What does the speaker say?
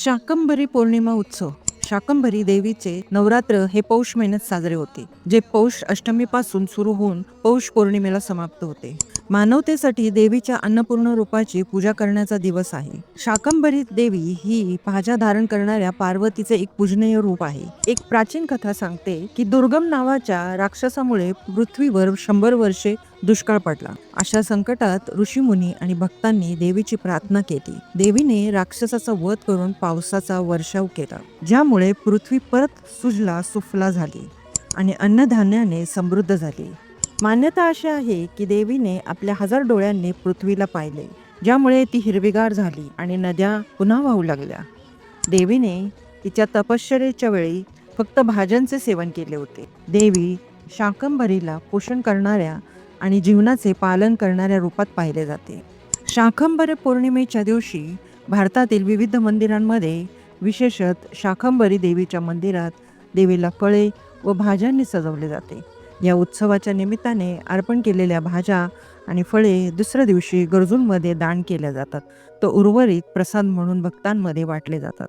शाकंभरी पौर्णिमा उत्सव. शाकंभरी देवीचे नवरात्र हे पौष महिन्यात साजरे होते, जे पौष अष्टमीपासून सुरू होऊन पौष पौर्णिमेला समाप्त होते. मानवतेसाठी देवीच्या अन्नपूर्ण रूपाची पूजा करण्याचा दिवस आहे. शाकंभरी देवी ही भाज्या धारण करणाऱ्या पार्वतीचे एक पूजनीय रूप आहे. एक प्राचीन कथा सांगते की दुर्गम नावाच्या राक्षसामुळे पृथ्वीवर 100 वर्षे दुष्काळ पडला. अशा संकटात ऋषीमुनी आणि भक्तांनी देवीची प्रार्थना केली. देवीने राक्षसाचा वध करून पावसाचा वर्षाव केला, ज्यामुळे पृथ्वी परत सुजला सुफला झाली आणि अन्नधान्याने समृद्ध झाली. मान्यता अशी आहे की देवीने आपल्या 1000 डोळ्यांनी पृथ्वीला पाहिले, ज्यामुळे ती हिरवीगार झाली आणि नद्या पुन्हा वाहू लागल्या. देवीने तिच्या तपश्चर्येच्या वेळी फक्त भाज्यांचे सेवन केले होते. देवी शाकंभरीला पोषण करणाऱ्या आणि जीवनाचे पालन करणाऱ्या रूपात पाहिले जाते. शाकंभरी पौर्णिमेच्या दिवशी भारतातील विविध मंदिरांमध्ये, विशेषतः शाकंभरी देवीच्या मंदिरात, देवीला फळे व भाज्यांनी सजवले जाते. या उत्सवाच्या निमित्ताने अर्पण केलेल्या भाज्या आणि फळे दुसऱ्या दिवशी गरजूंमध्ये दान केल्या जातात, तर उर्वरित प्रसाद म्हणून भक्तांमध्ये वाटले जातात.